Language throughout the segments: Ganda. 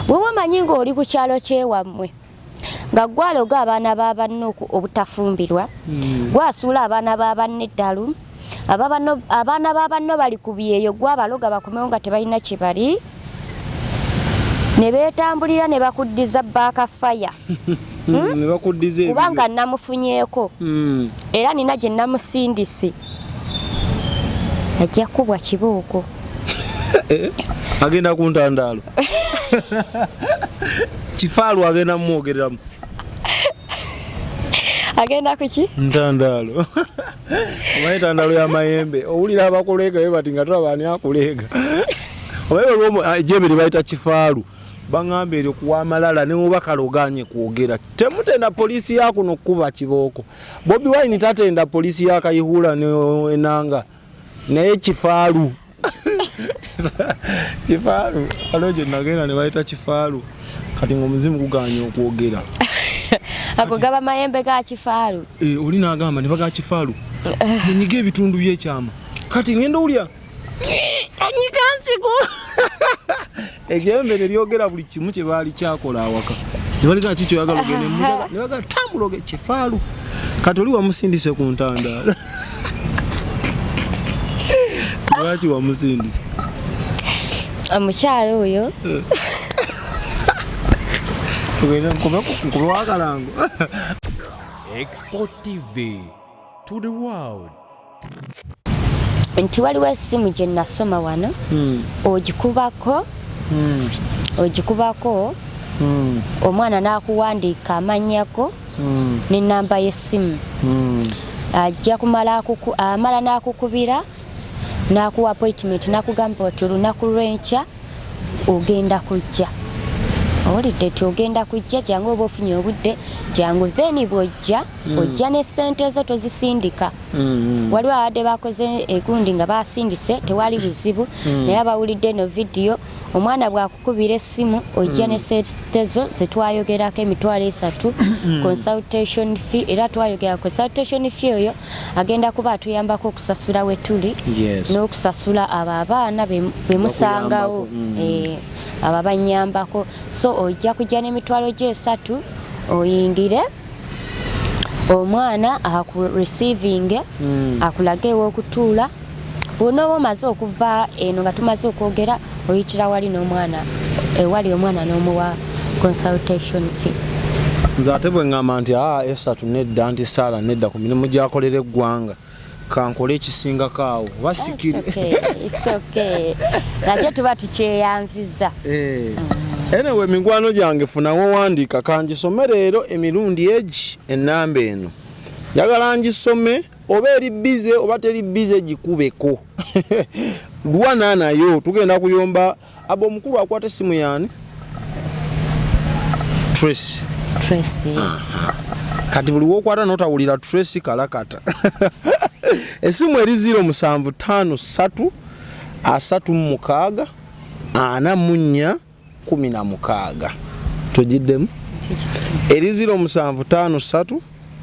wowe manyi ng'oli ku kyalo kyewammwe nga gwaloga abaana b'abanno obutafumbirwa gwasuula abaana b'abanno eddalu abaana b'abanno bali ku byeyo gwabaloga bakomewo nga tebalina kye bali ne beetambulira ne bakuddiza baakafaya kubanga namufunyeeko era nina gye namusindise ajja kubwa kibooko agenda ku ntandaalo kifaalu agenda mumwogereramu agenda kuki ntandaalo omanyi ntandaalo y'amayembe owulira abakuleega we bati nga tulaba ani akuleega omanyi ejjembe lye kifaalu baŋŋamba eryo kuwa amalala ne muba kaloganye kwogera temutenda poliisi yakuno kuba kibooko Bobi Wine tatenda poliisi yakayihula enanga naye kifaalu kifaalu aloje nagenda ne bayita kifaalu kati ng'omuzimu guganye okwogera ako gaba mayembe ga kifaalu oli n'agamba ne baga kifaalu nyiga ebitundu by'ekyama kati ngenda ulya onyigansigo ejjembe ne lyogera buli kimu kye baali kyakola awaka ne baliga kikyo yagala ogende mujaga ne baga tambuloge kifaalu kati oli wamusindise ku ntandaalo lwaki wamusindise omukyalo oyo tugenda nkuba wakalango Export TV to the world. Nti waliwo essimu gye nasoma wano ogikubako omwana n'akuwandiika amanyako n'ennamba y'essimu ajja kumala amala n'akukubira n'akuwa appointment n'akugamba oti olunaku lw'enkya ogenda kujja owulidde ti ogenda kujja jangu oba ofunye obudde jangu then bw'ojja ojja ne ssente ezo tozisindika waliwo abadde bakoze egundi nga basindise tewali buzibu naye abawulidde no vidiyo omwana bw'akukubira essimu ojja ne ssente zo zetwayogerako $3 consultation fee era twayogera consultation fee oyo agenda kuba atuyambako okusasula we tuli n'okusasula abo abaana be musangawo aba banyambako so ojja kujja n'emitwalo gye 3 oyingire omwana receiving akulage w'okutuula bw'onooba omaze okuva eno nga tumaze okwogera oyitira wali n'omwana ewali omwana n'omuwa consultation fee nze ate bwe ŋŋamba nti esatu nedda nti Saala nedda ku mirimu gy'akolera eggwanga kankole ekisingako awo basikire it's okay nakyo tuba tukyeyanziza anyway mikwano gyange funa wawandiika kangisome leero emirundi egi ennamba eno njagala ngisome oba eri bize oba teri bize gikubeko lwana nayo tugenda kuyomba aba omukulu akwata essimu yaani Tracy kati buli wokwata notawulira Tracy kalakata essimu eri 0753 36 44 togiddemu eri 0753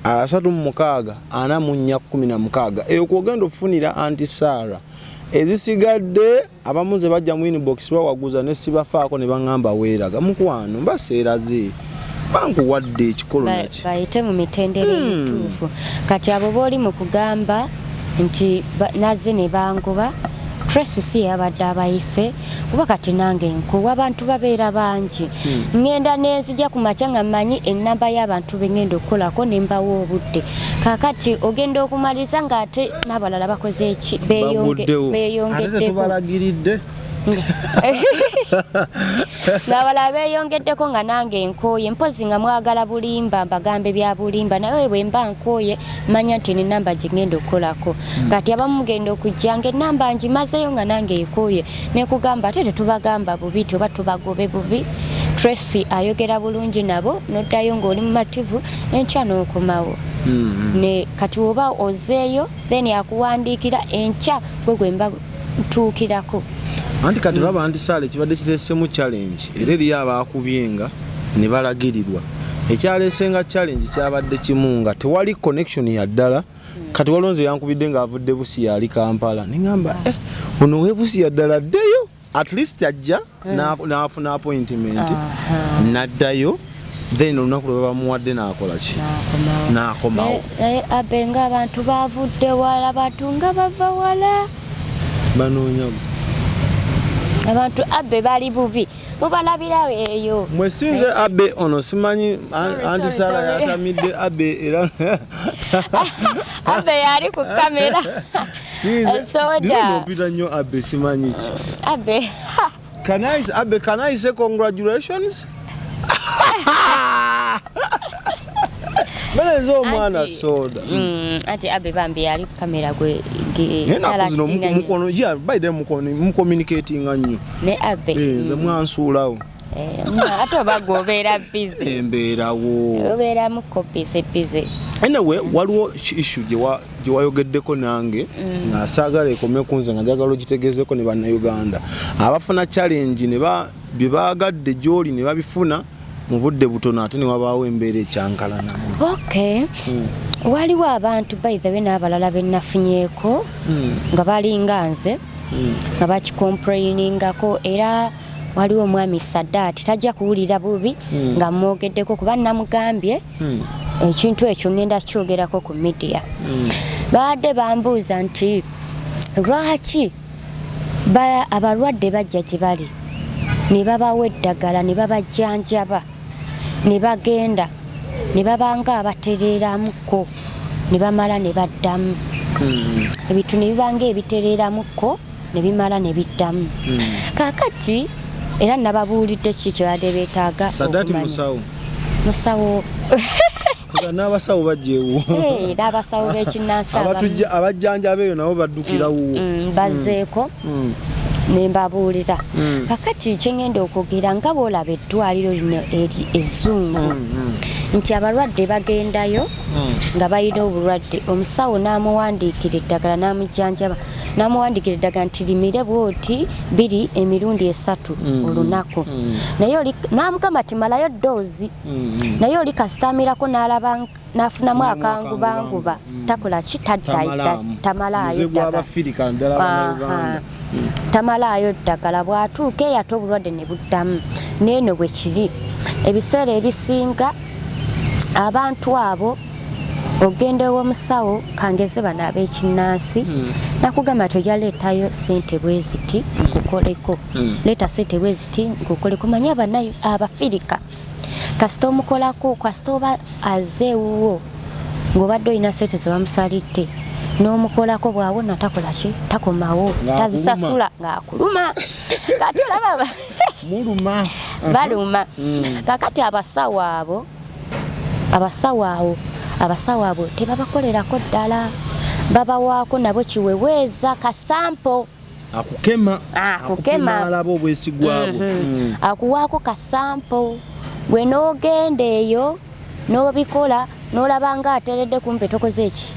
36 44 eyo kwogenda ofunira anti Saara ezisigadde abamu ze bajja mu inbox bawaguza ne sibafaako ne baŋŋamba weeraga mukwano mbaseeraze bankuwadde ekikolo naki bayite mu mitendera emituufu kati abo booli mu kugamba nti nazze ne bangoba Tracy si yabadde abayise kuba kati nange nkuwa abantu babeera bangi ngenda nenzija ku makya nga mmanyi ennamba y'abantu bengenda okukolako ne mbawa obudde kakati ogenda okumaliza ng'ate n'abalala bakoze eki beyongeddeko ng'abalala beeyongeddeko nga nange nkooye mpozi nga mwagala bulimba mbagambe bya bulimba naye bwe mba nkooye manya nti n'ennamba gye ngenda okukolako kati abamu mugenda okujja ng'ennamba ngimazeyo nga nange ekooye nekugamba ate tetubagamba bubi oba tubagobe bubi Tracy ayogera bulungi nabo noddayo ng'oli mu mativu enkya n'okomawo ne kati oba ozeeyo then akuwandiikira enkya gwe mba ntuukirako anti kati laba anti Saala ekibadde kireesemu challenge era eriyo abaakubyenga ne balagirirwa ekyaleesenga challenge kyabadde kimu nga tewali connection ya ddala kati walonze yankubidde ng'avudde Busia ali Kampala neŋŋamba ono we Busia ddala ddeyo at least ajja n'afuna appointment n'addayo then olunaku lwe bamuwadde n'akola ki n'akomawo abe ng'abantu baavudde wala abantu nga bava wala banoonya abantu abe bali bubi mubalabira eyo mwesinze abe ono simanyi anti Sara yatamidde abe era abe yali ku kamera soda opita nnyo abe simanyi ki abe can I say congratulations Bale zo mwana soda ati abe bambi yali ku kamera gwe zino mukono ya baide mu communicating nnyo ne abe nze mwansuulawo ate bagobeera busy embeerawo obeera mu kopise anyway waliwo issue gye wayogeddeko nange ng'asaagala ekome kunze nga njagala ogitegeezeko ne bannayuganda abafuna challenge bye baagadde gy'oli ne babifuna mu budde butono ate ne wabaawo embeera ekyankalana okay waliwo abantu by the way n'abalala bennafunyeeko nga balinga nze nga bakikomplainingako era waliwo omwami Saddaati tajja kuwulira bubi nga mwogeddeko kuba namugambye ekintu ekyo ngenda kyogerako ku media baadde bambuuza nti lwaki abalwadde bajja gye bali ne babawa eddagala ne babajjanjaba ne bagenda ne babanga abatereeramuko ne bamala ne baddamu ebintu ne bibanga ebitereeramuko ne bimala ne biddamu kaakati era nababuulidde ki kyebadde beetaaga Saddaati musawo n'abasawo bajjeewo n'abasawo b'ekinnansi abajjanjaba eyo nabo baddukirawo bazzeeko ne mbabuulira kakati kyengenda okwogera nga boolaba eddwaliro lino ezzungu nti abalwadde bagendayo nga balina obulwadde omusawo n'amuwandiikira eddagala n'amujjanjaba n'amuwandiikira eddagala nti limire bwoti 2 emirundi 3 olunaku naye n'amugamba ti malayo ddoozi naye oli kasitamirako n'alaba n'afunamu akangubanguba takola ki tamalaayo tamalaayo ddagala bw'atuuka eyo ate obulwadde ne buddamu neeno bwe kiri ebiseera ebisinga abantu abo ogenda ew'omusawo kangeze bano ab'ekinnansi nakugamba tojja leetayo ssente bwe ziti nkukoleko leeta ssente bwe ziti nkukoleko manyi abanayo abafirika kasita omukolako kasita oba azeewuwo ng'obadde olina ssente ze bamusalidde n'omukolako bw'awona takola ki takomawo tazisasula ng'akuluma kati olaba baluma kakati abasawo abo tebabakolerako ddala babawaako nabo kiweweeza kasampo akukema alaba obwesigwabwo akuwaako kasampo gwe n'ogenda eyo n'obikola n'olaba nga ateredde kumpe tokoze eki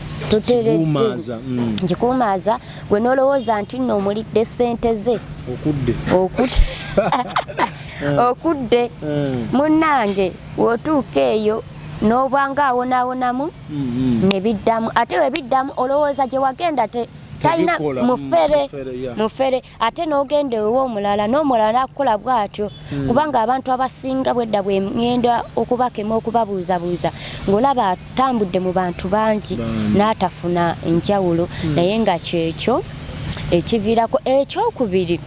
njikuumaaza gwe n'olowooza nti nno omulidde ssente ze okudde munnange w'otuuka eyo n'obwanga awonaawonamu ne biddamu ate we biddamu olowooza gye wagenda talina mufere ate n'ogenda ew'omulala n'omulala n'akukola bw'atyo kubanga abantu abasinga bwedda bwe ngenda okubakema okubabuuzabuuza ng'olaba atambudde mu bantu bangi n'atafuna enjawulo naye nga kyekyo ekiviirako ekyokubiri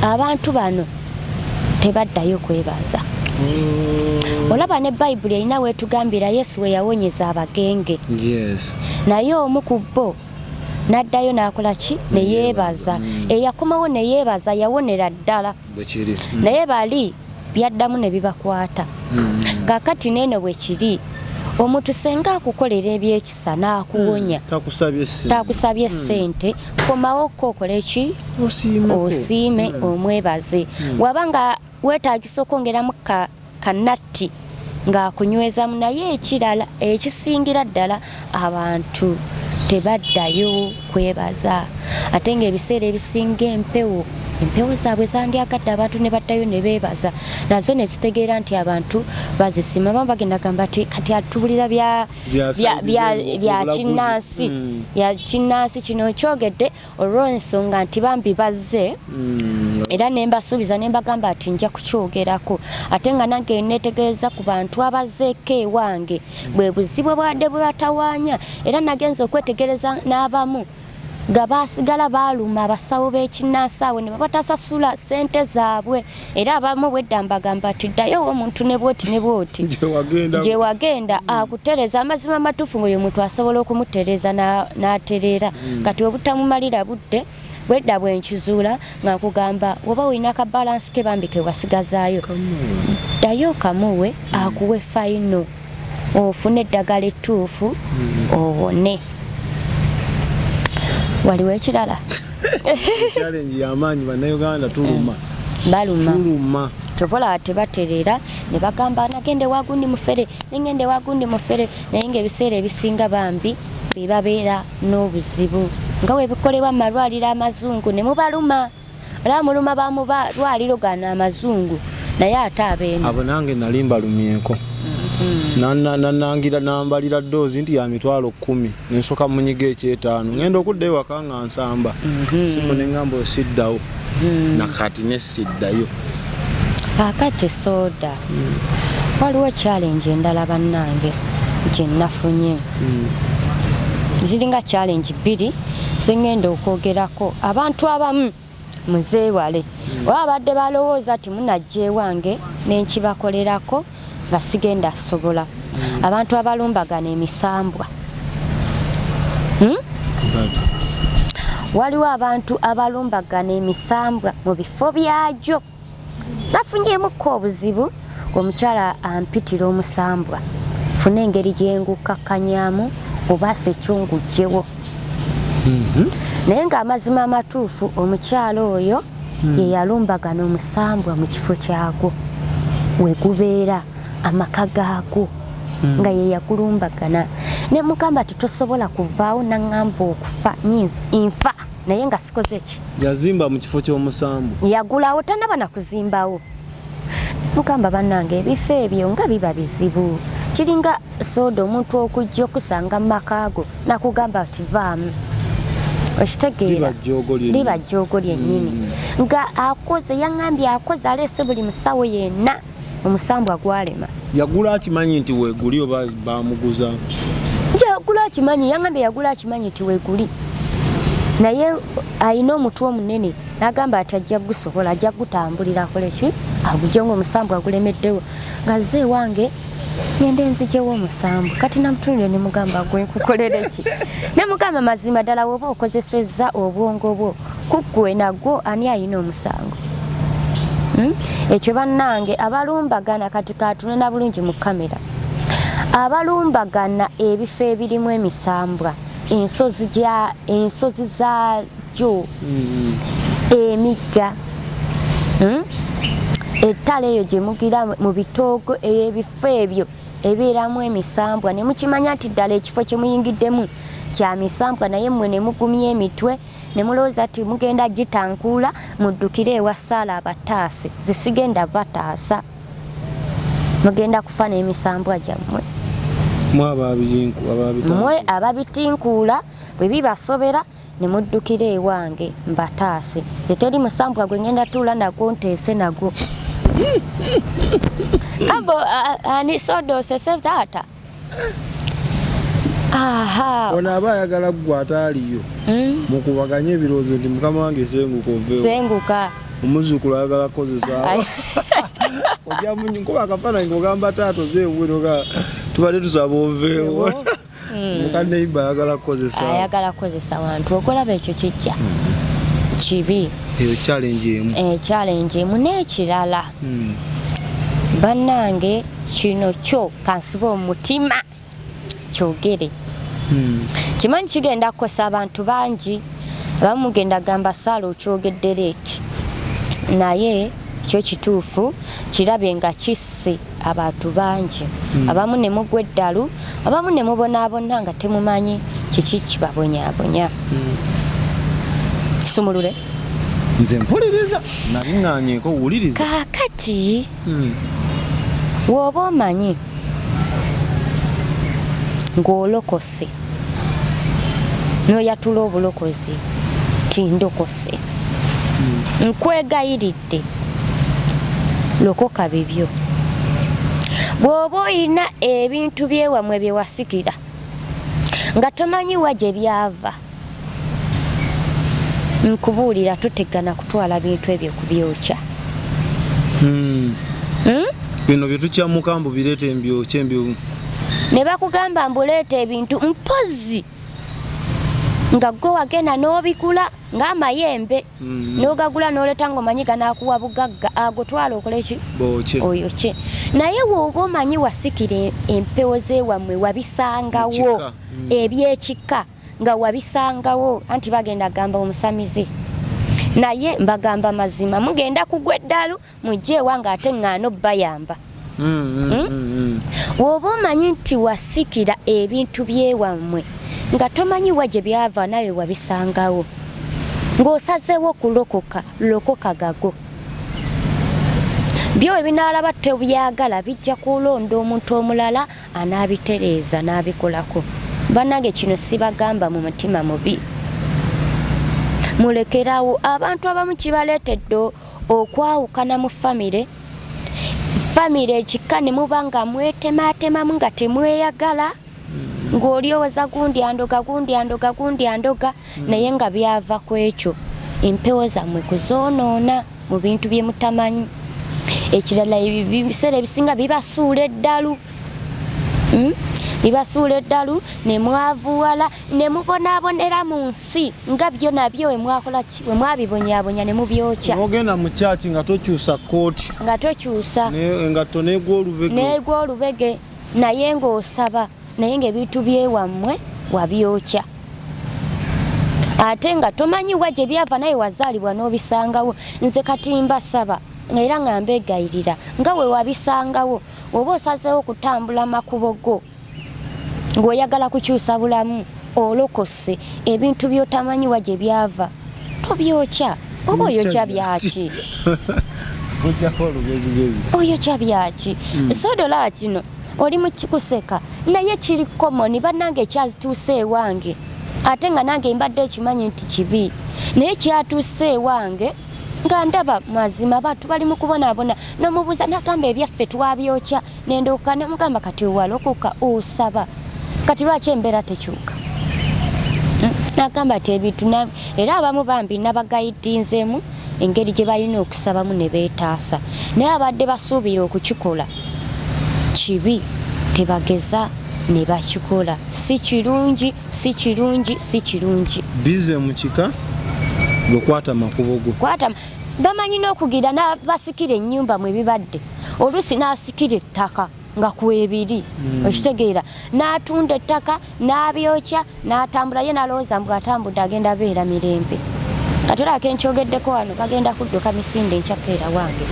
abantu bano tebaddayo kwebaza olaba ne bayibuli erina weetugambira Yesu we yawonyeza abagenge naye omu ku bo n'addayo n'akola ki ne yeebaza eyakomawo ne yeebaza yawonera ddala naye bali byaddamu ne bibakwata kaakati neeno bwe kiri omuntu senga akukolera ebyekisa n'akuwonya takusabye ssente komawo kokola eki osiime omwebaze wabanga weetaagisa okwongeramu kanatti ng'akunywezamu naye ekirala ekisingira ddala abantu tebaddayo kwebaza ate ng'ebiseera ebisinga empewo zaabwe zandyagadde abantu ne baddayo ne beebaza nazo ne zitegeera nti abantu bazisima bamu bagenda gamba kati atubulira bya kinnansi kino kyogedde olw'ensonga nti bambi bazze era ne mbasuubiza ne mbagamba ati nja kukyogerako ate nga nange neetegereza ku bantu abazzeeko ewange bwe buzibu bwadde bwe batawaanya era nagenza okwetegereza n'abamu nga basigala baluma abasawo b'ekinnansi awo ne babatasasula ssente zaabwe era abamu bwedda mbagamba ati ddayo omuntu ne bwoti gye wagenda akutereza amazima amatuufu ng'oyo muntu asobola okumutereza n'atereera kati obutamumalira budde bwedda bwenkizuula nga nkugamba oba olina akabalansi ke bambi ke wasigazaayo ddayo kamuwe akuwe fayino ofune eddagala ettuufu owone. Waliwo ekirala challenge y'amaanyi bannayuganda baluma tovola tebaterera ne bagamba nagende wagundi mufere nengende wagundi mufere naye ng'ebiseera ebisinga bambi bebabeera n'obuzibu nga webikolebwa mu malwaliro amazungu ne mubaluma era muluma bamubalwaliro gano amazungu naye ate abeeno abo nange nali mbalumyeko nanangira nambalira doozi nti ya mitwalo 10 nensoka munyiga ekyetaano ngenda okudda ewaka nga nsamba simu neŋŋamba osiddawo nakati nesiddayo kakati soda waliwo challenge endala bannange gye nafunye ziringa challenge 2 zengenda okwogerako abantu abamu muzeewale oba abadde balowooza ti munajja ewange nenkibakolerako nga sigenda sobola abantu abalumbagana emisambwa waliwo abantu abalumbagana emisambwa mu bifo byagyo nafunyemukko obuzibu omukyala ampitira omusambwa funa engeri gyengukakkanyamu oba sekyongugjewo naye ng'amazima amatuufu omukyala oyo ye yalumbagana omusambwa mu kifo kyagwo wegubeera amaka gaagwo nga ye yakulumbagana ne mugamba titosobola kuvaawo naŋŋamba okufa nfa naye nga sikoze eki yazimba mu kifo ky'omusambu yagulawo tanaba nakuzimbawo mugamba bannange ebifo ebyo nga biba bizibu kiringa soda omuntu okujja okusanga mu makaago nakugamba ati vaamu okitegeera liba jjoogo lyennyini nga akoze yaŋŋambye akoze aleese buli musawo yenna omusambwa gwalema yagula akimanyi nti weeguli oba bamuguza yagula akimanyi yaŋŋambye yagula akimanyi nti weeguli naye alina omutwe omunene n'agamba ati ajja gusobola ajja gutambulira akoleki agujje ng'omusambwa agulemeddewo nga zze ewange ngende nzijewo omusambwa kati namutunire ne mugamba gwe nkukolere ki ne mugamba mazima ddala woba okozesezza obwongo bwo kuggwe nagwo ani alina omusango ekyo bannange abalumbagana kati katunena bulungi mu kamera abalumbagana ebifo ebirimu emisambwa ensozi zaagyo emigga ettala eyo gye mugira mu bitoogo ebifo ebyo ebeeramu emisambwa ne mukimanya nti ddala ekifo kye muyingiddemu kya misambwa naye mmwe ne mugumya emitwe ne mulowooza nti mugenda gitankuula muddukire ewa Saala abataase zisigenda bataasa mugenda kufa n'emisambwa gyammwe mmwe ababitinkuula bwe bibasobera ne muddukira ewange mbataase zeteri musambwa gwe ngenda tuula nagwo nteese nagwo abo ani soda osese taata ono aba ayagala ggwe ataaliyo mukubaganye ebirowoozo nti mukama wange senguka oveewo senguka omuzukulu ayagala kukozesa ojja nkuba akafaananyi ng'ogamba taata ozeewunoga tubadde tusaba oveewo mukaneiba ayagala kukozesa wantu okulaba ekyo kijja kibi eyo challenge emu n'ekirala bannange kino kyo kansiba omutima kyogere kimanyi kigenda kukosa abantu bangi abamu mugenda gamba Saala okyogedde leeti naye kyo kituufu kirabye nga kisse abantu bangi abamu ne mugwa eddalu abamu ne mubonaabona nga temumanyi kiki kibabonyaabonya kisumulule nze mpuliriza naliŋŋaanyeeko wuliriza kaakati w'oba omanyi ng'olokose n'oyatula obulokozi tindokose nkwegayiridde lokoka bibyo bw'oba oyina ebintu byewamwe bye wasikira nga tomanyiwa gye byava nkubuulira totegana kutwala bintu ebyo kubyokya bino byetukyamuka mbu bireeta embyokya ne bakugamba mbuleeta ebintu mpozi nga gwe wagenda n'obigula ng'amayembe n'ogagula n'oleeta ng'omanyi ganaakuwa bugagga agotwala okoleki oyokye naye w'oba omanyi wasikira empewo zeewammwe wabisangawo ebyekika nga wabisangawo anti bagenda gamba omusamize naye mbagamba mazima mugenda kugwa eddalu mujjeewa ng'ate ŋŋaano bayamba w'oba omanyi nti wasikira ebintu byewammwe nga tomanyiwa gye byava naye wabisangawo ng'osazeewo kulokoka lokoka gago byo ebinaalaba tebyagala bijja kulonda omuntu omulala anaabitereeza n'abikolako bannange kino sibagamba mu mutima mubi mulekerawo abantu abamu kibaleetedde okwawukana mu famire ekika ne muba nga mwetemaatemamu nga temweyagala ng'olyowoza gundi andoga naye nga byava ku ekyo empewo zammwe kuzoonoona mu bintu bye mutamanyi ekirala ebiseera ebisinga bibasuula eddalu ne mwavuwala ne mubonaabonera mu nsi nga byo nabyo we mwakola ki we mwabibonyaabonya ne mubyokya ogenda mu kyaki nga tokyusa kooti nga tokyusa engatto neegwa olubege naye ng'osaba naye ng'ebintu byewammwe wabyokya ate nga tomanyiwa gye byava naye wazaalibwa n'obisangawo nze kati mbasaba era nga mbeegayirira nga we wabisangawo oba osazeewo kutambula makubo go ng'oyagala kukyusa bulamu olokose ebintu by'otamanyiwa gye byava tobyokya oba oyokya byaki oyokya byaki sodola kino oli mu kikuseka naye kiri komoni bannange ekyatuuse ewange ate nga nange mbadde ekimanyi nti kibi naye kyatuuse ewange nga ndaba mazima abantu bali mu kubonaabona n'omubuuza nagamba ebyaffe twabyokya nendooka nemugamba kati walokoka osaba kati lwaki embeera tekyuka nagamba ati ebintu era abamu bambi nabagayidinzeemu engeri gye balina okusabamu ne beetaasa naye abadde basuubira okukikola kibi tebageza ne bakikola si kirungi bize mu kika lwekwata makubo go bamanyi n'okugira n'abasikira ennyumba mwe bibadde oluusi n'asikira ettaka nga kwebiri okitegeera n'atunda ettaka n'abyokya n'atambula ye n'alowooza mbu atambudde agenda beera mirembe kati olaba kenkyogeddeko wano bagenda kudduka misinde enkyakeera wange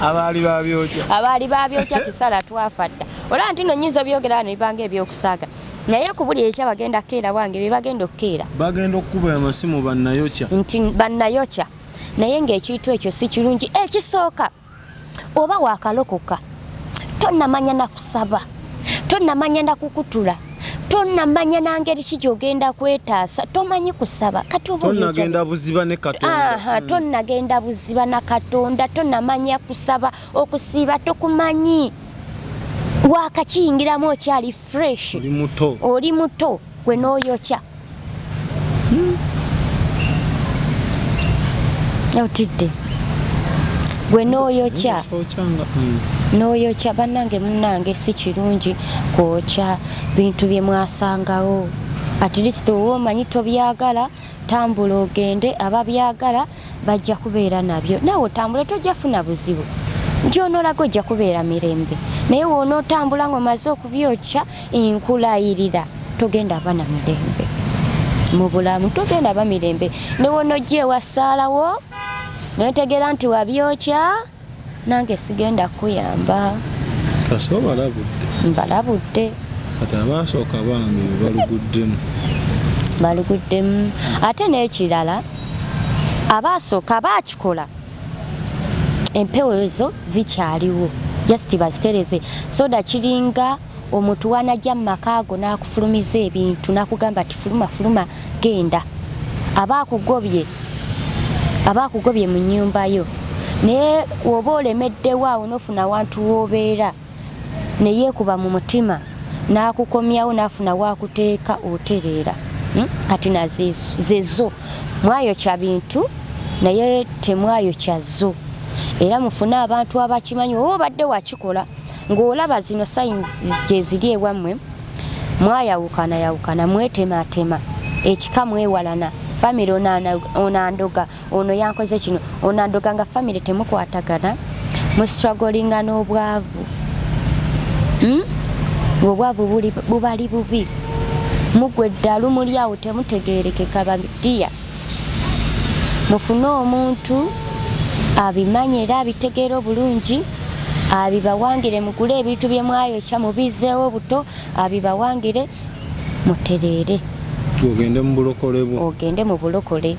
abaali babyokya kisala twafadda olaba nti no nnyinza obyogera wano bibanga ebyokusaaga naye okubulira ekya bagenda keera wange bye bagenda okukeera bagenda okukuba amasimu bannayokya nti bannayokya naye ng'ekintu ekyo si kirungi ekisooka oba wakalokoka tonnamanya nakusaba tonnamanya nakukutula tonnamanya nangeri ki gy'ogenda kwetaasa tomanyi kusaba kati tonnagenda buziba ne Katonda tonnagenda buziba na Katonda tonnamanya kusaba okusiiba tokumanyi wakakiyingiramu okyali fresh oli muto gwe n'oyokya otidde gwe n'oyokya n'oyokya bannange munnange si kirungi kwokya bintu bye mwasangawo at least oba omanyi tobyagala tambula ogende ababyagala bajja kubeera nabyo naawe otambula tojja funa buzibu gy'onoolaga ojja kubeera mirembe naye woonootambula ng'omaze okubyokya enkulayirira togenda ba na mirembe mu bulamu togenda ba mirembe ne woonojja ewasaalawo netegeera nti wabyokya nange sigenda kuyamba kaso balabudde kati abaasooka bange baluguddemu ate n'ekirala abaasooka baakikola empewo ezo zikyaliwo just bazitereze soda kiringa omuntu wanajja mu maka ago n'akufulumiza ebintu n'akugamba ti fuluma genda abaakugobye mu nnyumba yo naye oba olemeddewo awo n'ofuna wantu w'obeera ne yeekuba mu mutima n'akukomyawo n'afuna waakuteeka otereera kati nazezo mwayokya bintu naye temwayokya zo era mufune abantu abakimanyi oba obadde wakikola ng'olaba zino sayinzi gye ziri ewammwe mwayawukana mwetematema ekika mwewalana famire onandoga ono yankoze kino onandoga nga famire temukwatagana mustragolinga n'obwavu obwavu bubali bubi mugwe eddalu muli awo temutegerekeka badiya mufune omuntu abimanye era abitegeera obulungi abibawangire mugule ebintu bye mwayokya mubizeewo buto abibawangire mutereere ogende mu bulokole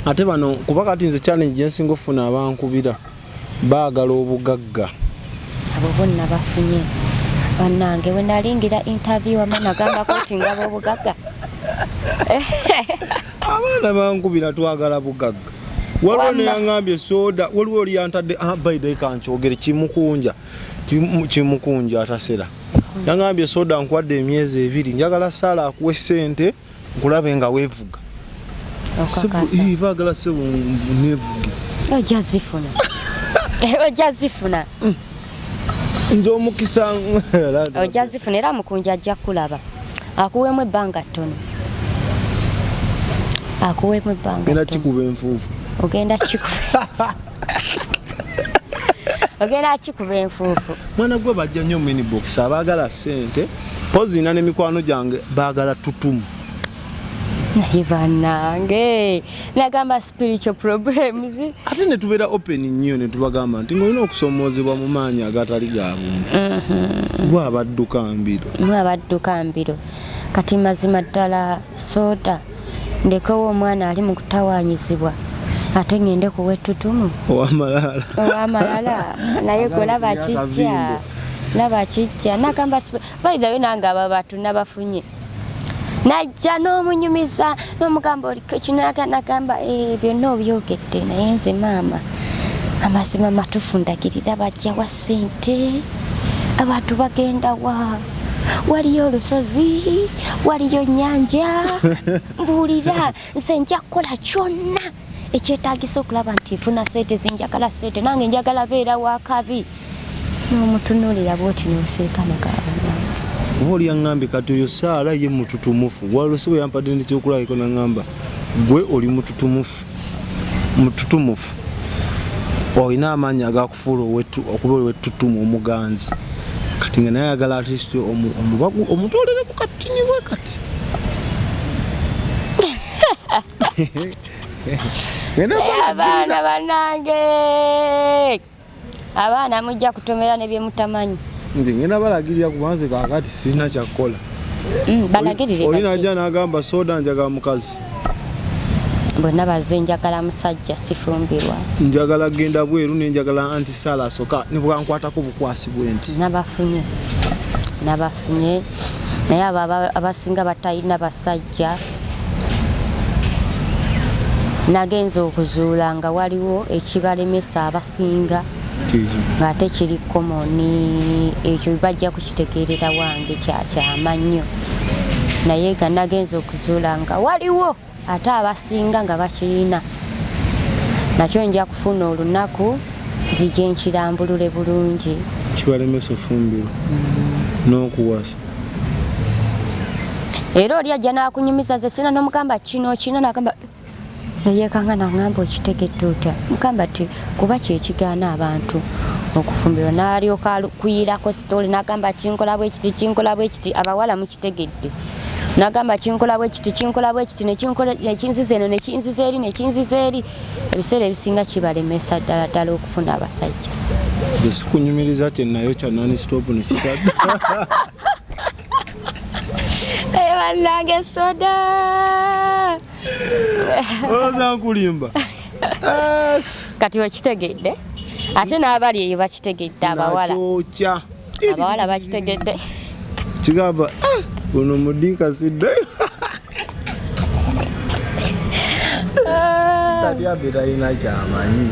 ate bano kuba kati nze challenge gyensinga ofuna abankubira baagala obugagga abo bonna bafunye bannange we nalingira interview amana gamba koti ngabo obugagga abaana bankubira twagala bugagga waliwo neyaŋambye soda waliwo oli yantadde baidai kankyogere kimukunja atasera yaŋambye soda nkwadde emyezi 2 njagala saala akuwe ssente nkulabe nga weevuga baagala sebo nevuge ojazifuna nze omukisa ojazifuna era mukunja ajja kulaba akuweemu ebbanga ttono genda kikuba enfuufu ogenda kikuba enfuufu mwana gwe bajja nnyo minibox abaagala ssente pozina n'emikwano gyange baagala tutumu naye bannange nagamba spiritual problems ate ne tubeera open nnyo ne tubagamba nti ng'olina okusomoozebwa mu maanyi agatali ga buntu mwabadduka mbiro kati mazima ddala soda ndekewo omwana ali mu kutawaanyizibwa ate ngende kuwa ettutumu owamalala naye gwe laba kijja nagamba bayizayo nange aba bantu nabafunye najja n'omunyumiza n'omugamba olikkinagamba byonna obyogedde naye nze maama amazima matufu ndagirira bajjawa ssente abantu bagenda waliyo olusozi waliyo nnyanja mbuulira nze nja kukola kyonna ekyetaagisa okulaba nti nfuna ssente zinjagala ssente nange njagala beera wakabi n'omutunuulira bwoti noseekanagabana oba oli yaŋŋambye kati oyo saala ye mututumufu walose bwe yampadde nekyokulabiko naŋŋamba gwe oli mututumufu olina amaanyi agakufuula okuba owettutumu omuganzi kati nga naye ayagala atist omutwolere ku katini bwe kati abaana bannange abaana mujja kutomera ne bye mutamanyi nze ngenda balagirira kubanze kakati sirina kyakukola balagirire najja n'agamba soda njagala mukazi bonna baze njagala musajja sifumbirwa njagala genda bweru nenjagala anti sala asoka ne bwankwatako bukwasi bwenti nabafunye naye abasinga batalina basajja nagenza okuzuula nga waliwo ekibalemesa abasinga ng'ate kiri komoni ekyo bajja kukitegeerera wange kyakyama nnyo naye nga nagenza okuzuula nga waliwo ate abasinga nga bakirina nakyo nja kufuna olunaku zijje nkirambulule bulungi kibalemesa ofumbiro n'okuwasa era oli ajja n'akunyumiza ze sina n'omugamba kino n'agamba nayekanga naŋŋamba okitegedde otya mugamba ti kuba kyekigaana abantu okufumbirwa n'alyoka kuyirako sitoli n'agamba kinkola bwe kiti abawala mukitegedde n'agamba kinkola bwe kiti nekinziza eno nekinziza eri ebiseera ebisinga kibalemesa ddala ddala okufuna abasajja Sikunyumiriza nayo kya non stop ne kitadde. Bannange soda. Oza nkulimba. Kati wakitegedde. Ate n'abali eyo bakitegedde abawala. Abawala bakitegedde. Kigamba ono mudika sidde. Tadi abira ina chamanyi.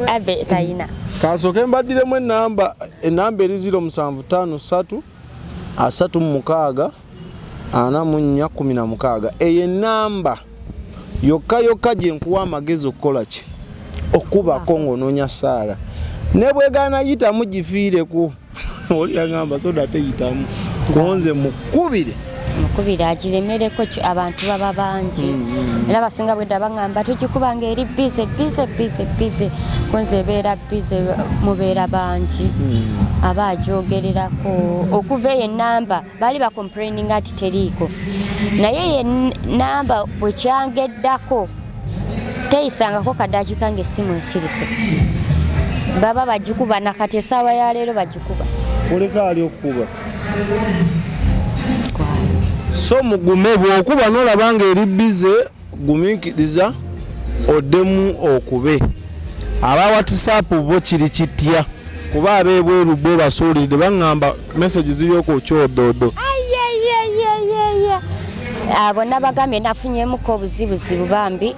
Abe taina. Kasoke mbaddiremu enamba eri 0753 36 44 eyo enamba yokka gye nkuwa amagezi okukola ki okubako ng'onoonya Saara ne bwegana yitamu gifiireko oli yagamba soda teyitamu konze mukubire agiremereko abantu baba bangi era basinga bwedda baŋŋamba tugikubanga eri bize konze ebeera bize mubeera bangi aba agyogererako okuva eyo enamba baali bakomplaininga ati teriiko naye ye namba bwekyangeddako teyisangako kaddakiika ng'essimu ensirise baba bagikuba nakati essaawa ya leero bagikuba oleka ali okukuba so mugume bw'okuba n'olaba nga eri bize gumiikiriza oddemu okube aba WhatsApp bo kiri kitya kuba abeebweru bo basuulidde baŋŋamba message zirioko kyodoodo abo nabagambye nafunyemuko obuzibuzibu bambi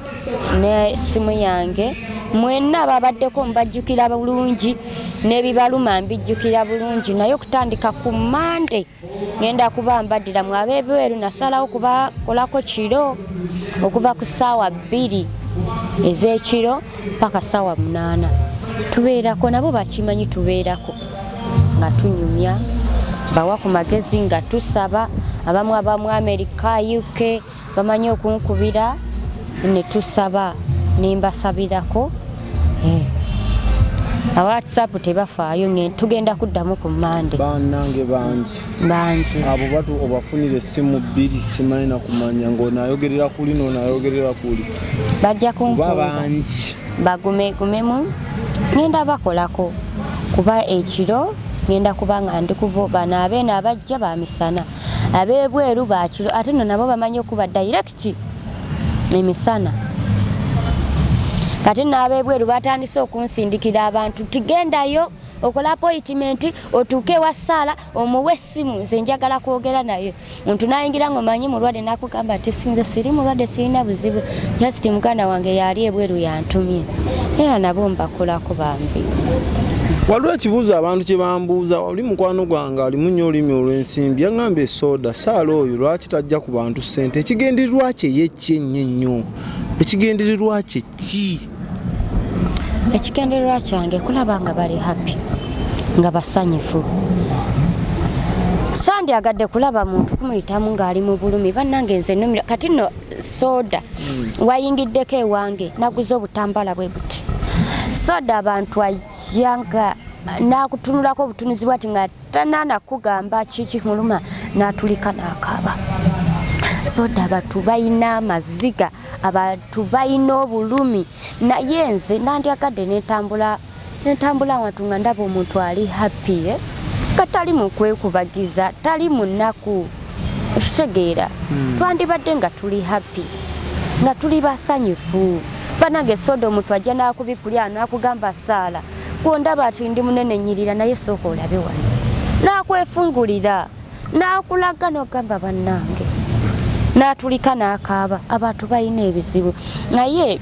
n'essimu yange mwenna babaddeko mbajjukira bulungi n'ebibaluma mbijjukira bulungi naye okutandika ku Mande ngenda kuba mbaddira mu abeebweru nasalawo kubakolako kiro okuva ku ssaawa 2 ez'ekiro paka ssaawa 8 tubeerako nabo bakimanyi tubeerako nga tunyumya bawa ku magezi nga tusaba abamu America UK bamanyi okunkubira ne tusaba nimbasabirako WhatsApp tebafaayo tugenda kuddamu ku Mande bannange bangi abo batu obafunire essimu 2 simanyi na kumanya ng'onaayogerera kuli n'onaayogerera kuli bajja kunkuba bagumegumemu ngenda bakolako kuba ekiro ngenda kuba nga ndi kubo bano abeeno abajja ba misana abeebweru bakiro ate nno nabo bamanyi okuba direct emisana kati n'abeebweru batandise okunsindikira abantu tigendayo okola appointment otuuke wa Saala omuwe essimu nze njagala kwogera naye omuntu nayingira ng'omanyi mulwadde nakugamba ati sinze siri mulwadde sirina buzibu just muganda wange yali ebweru yantumye era nabo mbakolako bambi waliwo ekibuuzo abantu kye bambuuza oli mukwano gwange alimu nnyo olulimi olw'ensimbi yaŋŋamba esooda Saala oyo lwaki tajja ku bantu ssente ekigendererwa kye ye ennyo ekigendererwa kye ki ekigendererwa kyange kulaba nga bali happy nga basanyufu sandyagadde kulaba muntu kumuyitamu ng'ali mu bulumi bannange nze nnumira kati nno sooda wayingiddeko ewange naguze obutambala bwe buti sooda abantu ajjanga n'akutunulako obutunuzi bwati nga tanaanakugamba kiki muluma n'atulika n'akaaba sooda abantu balina amaziga abantu balina obulumi naye nze nandyagadde nentambula wantu nga ndaba omuntu ali happy katali mu kwekubagiza tali mu nnaku okitegeera twandibadde nga tuli happy nga tuli basanyufu banange sooda omuntu ajja n'akubikulya n'akugamba Saala kwondaba ati ndi munene nnyirira naye sooka olabe wano n'akwefungulira n'akulaga n'ogamba bannange n'atulika n'akaaba abantu balina ebizibu naye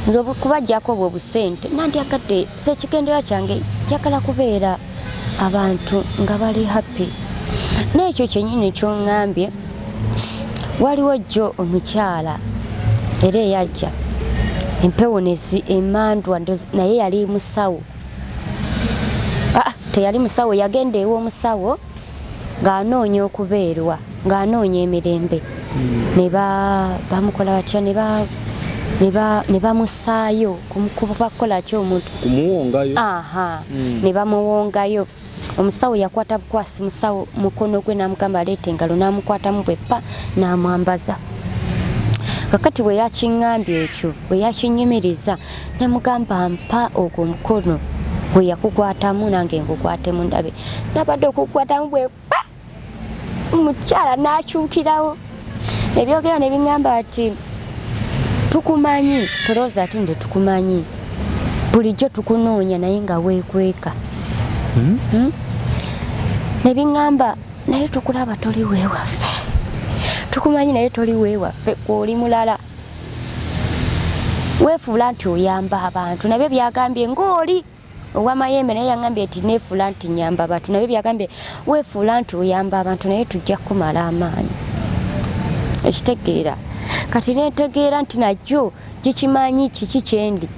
nze kubajjako obwo busente nandyagadde sekigendera kyange njagala kubeera abantu nga bali happy n'ekyo kyennyini kyoŋŋambye waliwo jjo omukyala era eyajja empewonezi emandwa naye yali musawo teyali musawo yagenda ew'omusawo ng'anoonya okubeerwa ng'anoonya emirembe ne bamukola batya ne bamusaayo kubakola ki omuntu kumuwongayo ne bamuwongayo omusawo yakwata bukwasi musawo mukono gwe n'amugamba aleeta engalo n'amukwatamu bweppa n'amwambaza kakati bwe yakiŋŋambye ekyo bwe yakinyumiriza namugamba mpa ogwo omukono gwe yakukwatamu nange nkukwatemu ndabe nabadde okukwatamu bwe omukyala n'akyukirawo ebyogera ne biŋŋamba ati tukumanyi tolooza ati nde tukumanyi bulijjo tukunoonya naye nga weekweka ne biŋŋamba naye tukulaba toli weewaffe tukumanyi naye toli weewaffe kwoli mulala weefuula nti oyamba abantu nabyo byagambye ng'oli ow'amayembe naye yaŋŋambye nti neefuula nti nyamba abantu nabyo byagambye weefuula nti oyamba abantu naye tujja kumala amaanyi ekitegeera kati neetegeera nti najjo gikimanyi kiki kyendi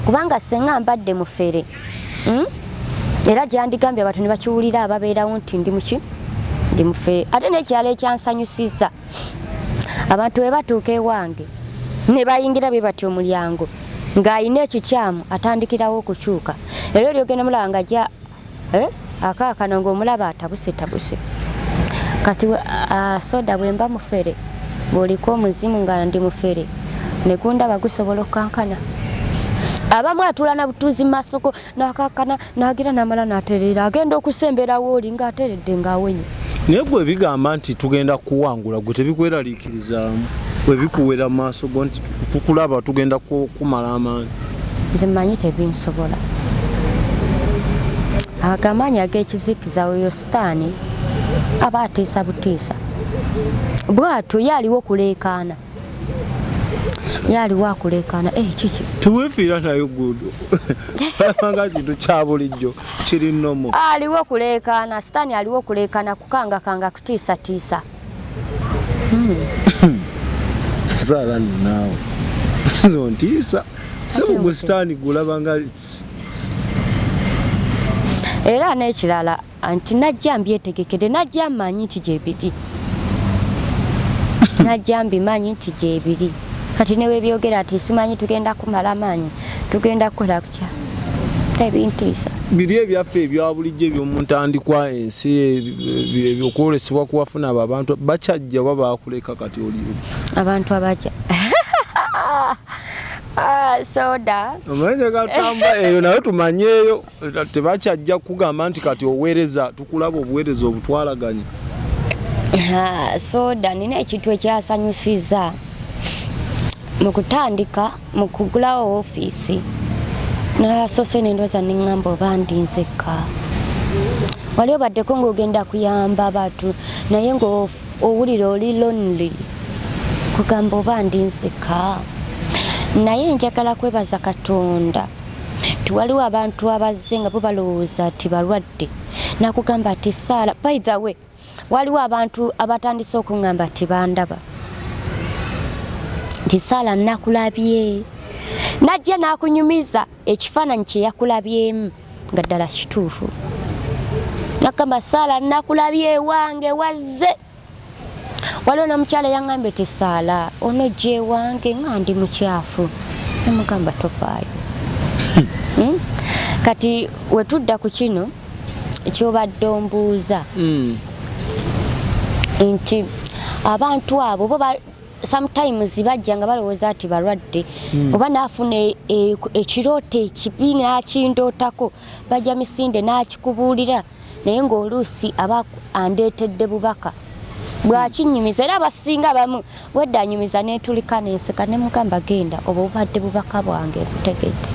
kubanga senga mbadde mufere era gyandigambye abantu ne bakiwulira ababeerawo nti ndi muki ndi mufere ate n'ekirala ekyansanyusiza abantu we batuuka ewange ne bayingira bye bati omulyango ng'ayina ekikyamu atandikirawo okukyuka era eryogenda mulaba nga ajja akaakano ng'omulaba atabuse kati soda bwe mba mufere bw'oliko omuzimu nga ndi mufere ne gundaba gusobola okukankana abamu atula na butuuzi mu masoko n'akakkana n'agira n'amala n'aterera agenda okusemberawo oli ng'ateredde ng'awenye naye gwe bigamba nti tugenda kuwangula gwe tebikweraliikirizaamu bwe bikuwera mu maaso go nti tukulaba tugenda kumala amaanyi nze mmanyi tebinsobola agamaanyi ag'ekizikiza oyo sitaani aba atiisa butiisa bw'atyo yaaliwo okuleekaana yaaliwo akuleekaana kiki teweefiira nayo gudo nga kintu kya bulijjo kiri nnomo aliwo okuleekaana sitaani aliwo okuleekaana kukangakanga kutiisatiisa zaala naawe zo ntiisa sebugwe sitaani gulaba nga era n'ekirala nti najja mbyetegekere najja mmanyi nti gyebiri najja mbimanyi nti gyebiri kati newebyogera ati simanyi tugenda kumala maanyi tugenda kukola kutya tebintiisa biri ebyaffe ebya bulijjo ebyomuntandikwa ensi ebyokwolesebwa kuwafuna abo abantu bakyajja oba baakuleka kati oliwo abantu abajja soda omanye gatamba eyo naye tumanyeeyo tebakyajja kugamba nti kati oweereza tukulaba obuweereza obutwalaganye soda nina ekintu ekyasanyusiza mu kutandika mu kugulawo ofiisi nasoose nendooza neŋŋamba oba ndinzekka wali obaddeko ng'ogenda kuyamba abantu naye ng'owulira oli lonely kugamba oba ndinzekka naye njagala kwebaza Katonda tiwaliwo abantu abazze nga bo balowooza ati balwadde nakugamba ati Saala by the way waliwo abantu abatandise okuŋŋamba ati bandaba nti Saala nakulabye najja n'akunyumiza ekifaananyi kye yakulabyemu nga ddala kituufu nakugamba Saala nakulabye ewange wazze waliwo n'omukyala yaŋŋambye ti Saala onojja ewange nga ndi mukyafu namugamba tofaayo kati wetudda ku kino ekyobadde ombuuza nti abantu abo bo sometimes bajja nga balowooza ati balwadde oba naafuna ekirooto ekibi n'akindootako bajja Misinde n'akikubuulira naye ng'oluusi aba andeetedde bubaka bwakinyumiza era abasinga bamu wedda anyumiza netulika nenseka nemugamba genda oba obadde bubaka bwange butegedde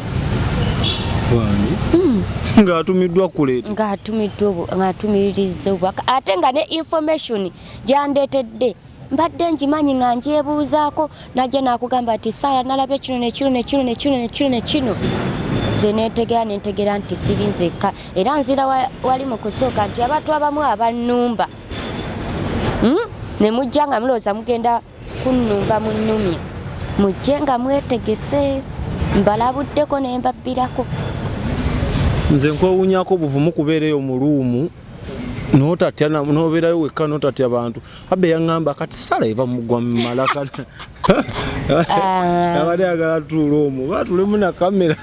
ng'atumiddwa kuleeta ng'atumiriza obubaka ate nga ne information gyandeetedde mbadde njimanyi nga njebuuzaako najja nakugamba ati Saala nalabye kino nekino nze nentegera nti siri nzekka era nzira wali mu kusooka nti abantu abamu abannumba ne mujja nga mulowooza mugenda kunnumba mu nnumya mujje nga mwetegese mbalabuddeko ne mbabbirako nze nkwewuunyako buvumu kubeereyo mu luumu notatya nobeerayo wekka notatya abantu abe yaŋŋamba kati Saala eva mugwa mu malaka abadde agala tuula omwo batulemu na kamera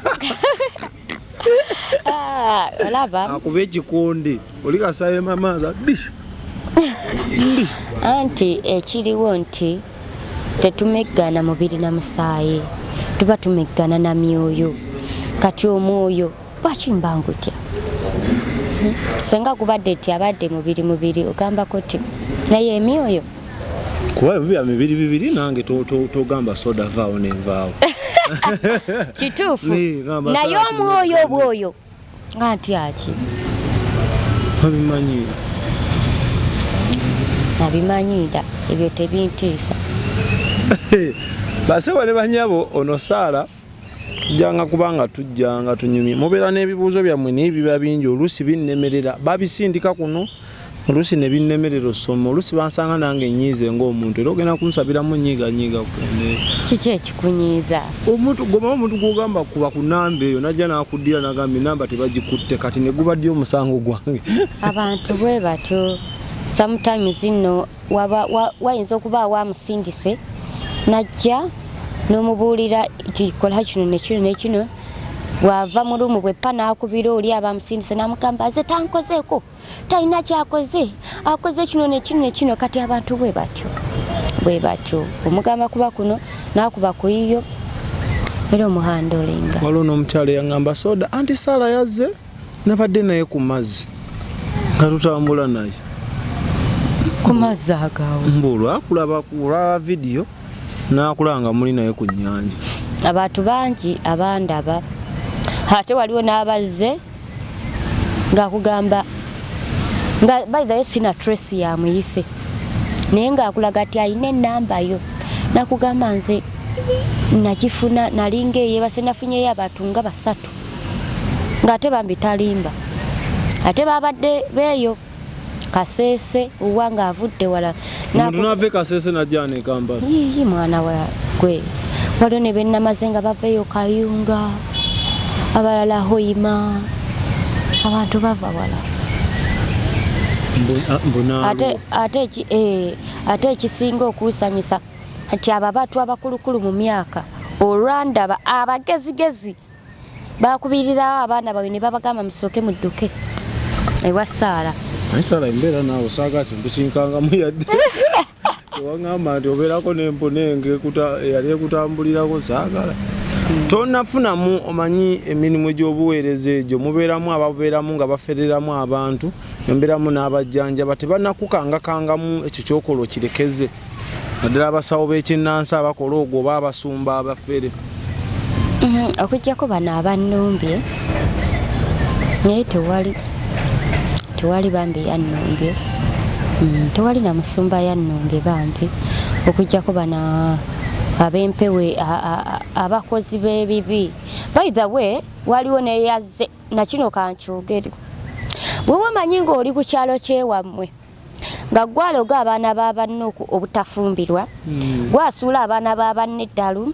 olaba akuba ekikonde oli kasaye mamaaza anti ekiriwo nti tetumeggana mubiri na musaayi tuba tumeggana na myoyo kati omwoyo lwaki mbangutya senga kubadde ti abadde mubiri ogamba koti naye emyoyo kuba bya mibiri nange togamba soda vaawo nenvaawo kituufu naye omwoyo bwoyo nga ntyaki nabimanyira ebyo tebintiisa basewa ne banyabo ono Saala tujjanga kubanga tujjanga tunyumye mubeera n'ebibuuzo byammwe naye biba bingi oluusi binnemerera babisindika kuno oluusi ne binnemerera osoma oluusi bansanga nange nnyiize ng'omuntu era ogenda kunsabiramu nnyiiganyiiga kiki ekikunyiiza omuntu gwogamba kuba ku namba eyo najja n'akuddira nagamba enamba tebagikutte kati ne gubadde omusango gwange abantu bwe batyo sometimes nno wayinza okubaawo amusindise najja n'omubuulira nti kola kino nekino bw'ava mu lumu bwe pa n'akubira oli abamusindise n'amugamba aze tankozeeko talina kyakoze akoze kino nekino kati abantu bwe batyo omugamba kuba kuno n'akuba ku yiyo era omuhandolinga waliwo n'omukyalo yaŋŋamba soda anti Saala yazze nabadde naye ku mazzi nga tutambula naye ku mazzi agawo mbulwakulaba kulaba vidiyo n'akulanga muli naye ku nnyanja abantu bangi abandaba ate waliwo n'abazze ng'akugamba nga baithayo sina trace yamuyise naye ng'akulaga ati ayina enamba yo nakugamba nze nakifuna nalinga eyebase nafunyeyo abantu nga 3 ng'ate bambi talimba ate babadde beeyo Kasese uwanga avudde wala omuntu nave Kasese najjana ekamba yi mwana wa gwe waliwo ne bennamazenga baveeyo Kayunga abalala Hoima abantu bava wala ate ekisinga okuusanyusa nti ababatu abakulukulu mu myaka olwandaba abagezigezi bakubirirawo abaana bawe ne babagamba musooke mudduke ewa Saala Saala embeera naawe saagati mbukinkangamu yadde tewaŋŋamba nti obeerako n'emponenge yali ekutambulirako saagala tonafunamu omanyi emirimu egy'obuweereza egyo mubeeramu ababeeramu nga bafereramu abantu embeeramu n'abajjanjaba tebanakukangakangamu ekyo kyokola okirekeze naddala abasawo b'ekinnansi abakola ogwo oba abasumba abafere okujjako bano abannumbye naye tewali bambi yannumbye tewali na musumba yannumbye bambi okujjako bano abempewe abakozi b'ebibi by the way waliwo neyazze nakino kankyogere bwe wamanyi ng'oli ku kyalo kyewammwe nga gwaloga abaana b'abanno obutafumbirwa gwasuula abaana b'abanno eddalu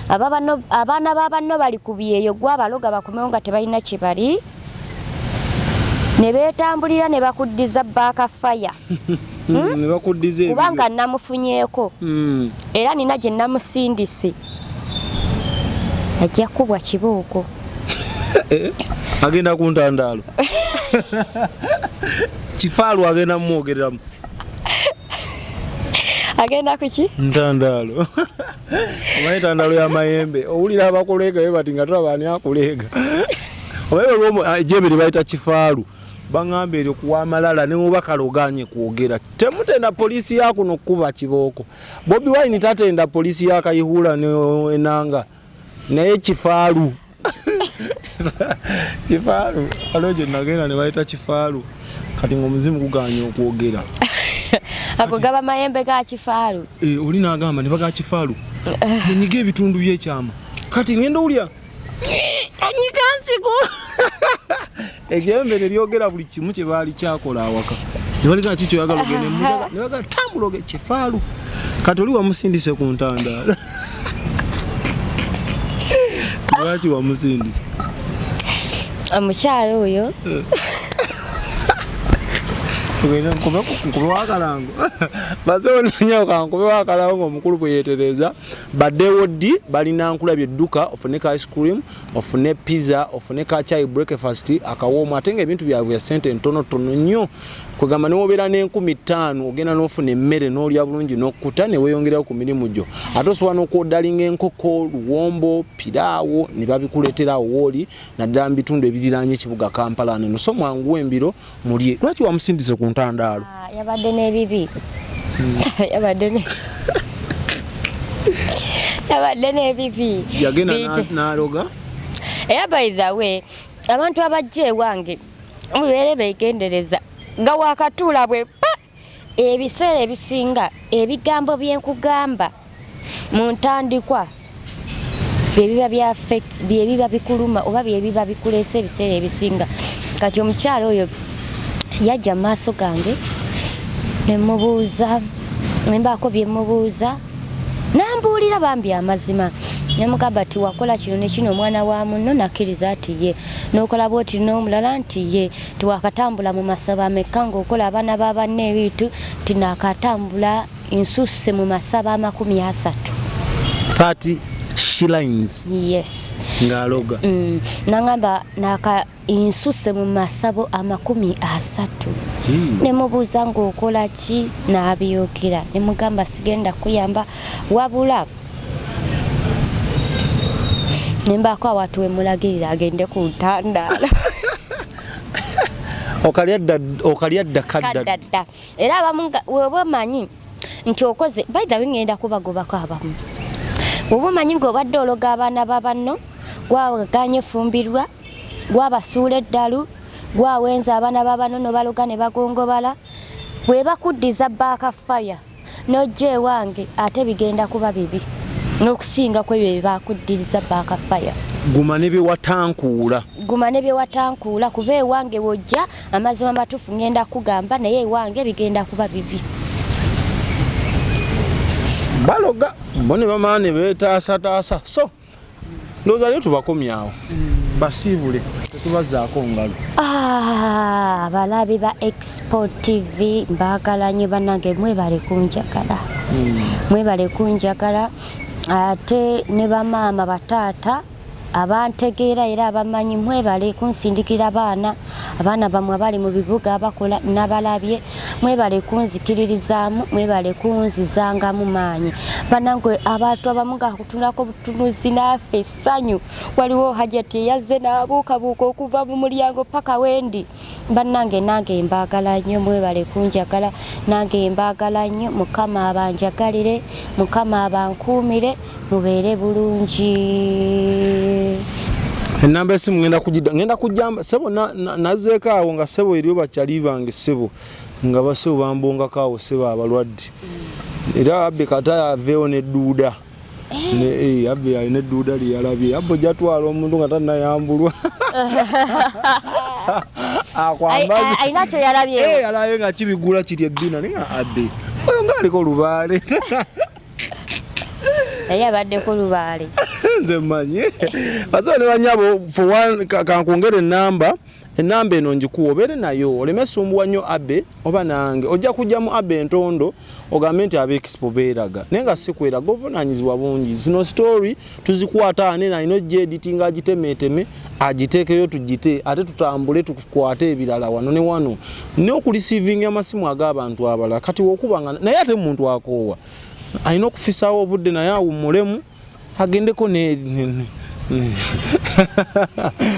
abaana b'abanno bali ku byeyo gwabaloga bakomewo nga tebalina kye bali ne beetambulira ne bakuddiza baakafaya kubanga namufunyeeko era nina gye namusindise ajja kubwa kibooko agenda ku ntandaalo kifaalu agenda mumwogereramu agenda kuki ntandaalo omanyi ntandaalo y'amayembe owulira abakuleega be bati nga tulaba ani akuleega omanyi ejjembe bayita kifaalu baŋŋamba eryo kuwa amalala ne mubakaloganye kwogera temutenda poliisi yakuno kuba kibooko Bobi Wine tatenda poliisi yakayihula enanga naye kifaalu kifaalu waliwo gye nagenda ne bayita kifaalu kati ng'omuzimu guganye okwogera agogaba mayembe ga kifaalu oli n'agamba ne baga kifaalu nyiga ebitundu by'ekyama kati ngenda owulya nyiga nsigo ejjembe ne lyogera buli kimu kye baali kyakola awaka ne baligana kikyo oyagala ogende mujaga ne bagala tambula oge kifaalu kati oli wamusindise ku ntandaala lwaki wamusindise omukyalo oyo tugenda nkube wakalango bazewo nanyoka nkube wakalango omukulu bwe yetereza baddewo ddi balina nkulabye edduka ofune ka ice cream ofune pizza ofune ka chai breakfast akawoomu ate nga ebintu byabwe ya sente ntonotono nnyo kwegamba newobeera n'5000 ogenda n'ofuna emmere n'olya bulungi n'okkuta ne weeyongerayo ku mirimu gyo ate osobola n'okwodalinga enkoko luwombo piraawo ne babikuleetera awo wooli naddala mu bitundu ebiriraanye ekibuga Kampala neno so mwanguwa embiro mulye lwaki wamusindise ku ntandaalo yabadde n'ebibi yabadde n'ebibi yagenda n'aloga era by the way abantu abajja ewange mubeere beegendereza nga wakatuula bwe pa ebiseera ebisinga ebigambo byenkugamba mu ntandikwa byebiba bya fake byebiba bikuluma oba byebiba bikuleesa ebiseera ebisinga kati omukyalo oyo yajja maaso gange nemubuuza nembaako byemubuuza nambuulira bambi amazima nemugamba ti wakola kino nekino omwana wa muno nakkiriza nti ye nokola bwoti n'omulala nti ye tiwakatambula mu masaba ameka ngaokola abaana babanne ebitu tinakatambula nsusse mu masaba 30 30 shillings yes ngaloga nangamba naka insusse mu masabo 30 nemubuuza ngaokola ki n'abyogera nemugamba sigenda kuyamba wabula nembaako awatu wemulagirira agende ku ntandaala okalyadda kaddadda era abamu weba omanyi nti okoze by the way ngenda kubagobako abamu weba omanyi ng'obadde ologa abaana babanno gwawaganye efumbirwa gwabasuula eddalu gwawenza abaana babanno nobaloga ne bagongobala bwebakuddiza baakafaya nojja ewange ate bigenda kuba bibi n'okusinga kwebyo byebakuddiriza baakafaya guma ne byewatankuula kuba ewange wojja amazima matuufu ngenda kugamba naye ewange bigenda kuba bibi baloga bo ne bamaa ne beetaasataasa so ndowooza leo tubakomyawo basiibule tetubazaako ngalo abalabi ba Expo TV mbaagala nnyo bannange mwebale kunjagala ate ne bamaama bataata abantegeera era abamanyi mwebale kunsindikira abaana bamwe abali mu bibuga abakola nabalabye mwebale kunzikiririzaamu mwebale kunzizangamu maanyi bannange abantu abamu gakutunako butunuzi naffe essanyu waliwo hajati eyazze n'abuukabuuka okuva mu mulyango paka wendi bannange nange mbaagala nnyo mwebale kunjagala nange mbaagala nnyo mukama abanjagalire mukama abankuumire mubeere bulungi enamba esimu ngenda kujjamba sebo nazeeko awo nga sebo eriyo bakyali bange sebo nga basebo bambongako awo sebo abalwadde era abbe kata aveewo nedduuda abbe alina edduuda lyeyalabye abbe ojatwala omuntu nga tannayambulwa alina kyoyalabye alabe nga kibigula kiri ebbina naye abbe oyo ngaaliko olubaale naye abaddeko lubaale nze mmanyi basawo ne banyabo kankongera enamba eno njikuwa obeere nayo oleme sumbuwa nnyo abbe oba nange ojja kujjamu abbe entondo ogambe nti aba Expo beeraga naye nga sikweraga ovunaanyizibwa bungi zino story tuzikwata ane nalina ojja editinga agitemeeteme agiteekeyo tugite ate tutambule tukwate ebirala wano ne wano n'okulisiivinga amasimu ag'abantu abalala kati wokubanga naye ate muntu akoowa alina okufisaawo obudde naye awummulemu agendeko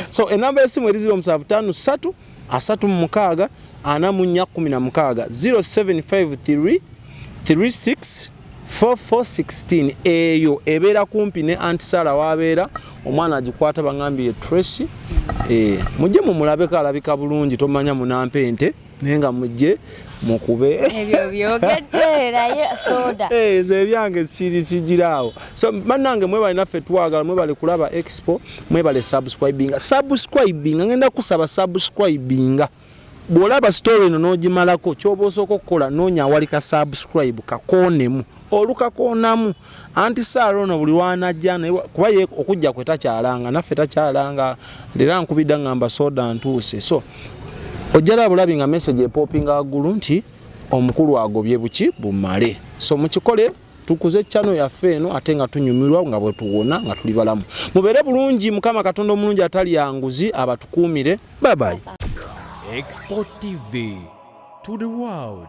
so enamba y'essimu eri 0753 36 44 0753 36 4416 eyo ebeera kumpi ne Antisala wabeera omwana agikwata bangambye Tracy mujje mumulabeko alabika bulungi tomanya munampente naye nga mujje mukube ebyo byogedde naye soda ezo ebyange sigiraawo so bannange mwebale naffe twagala mwebale kulaba Expo mwebale subscribinga ngenda kusaba subscribinga bwolaba story eno n'ogimalako kyoba osooka okukola noonya awalika subscribe kakoonemu olukakoonamu Antisala ono buli lwanajja kuba ye okujja kwe takyalanga naffe takyalanga era nkubidda ngamba soda ntuuse so ojjala bulabi nga message epopinga agulu nti omukulu agobye buki bumale. So mukikole tukuze channel yaffe eno ate nga tunyumirwa nga bwe tuwona nga tuli balamu. Mubere bulungi, Mukama Katonda omulungi atali yanguzi abatukuumire. Bye bye. Export TV to the world.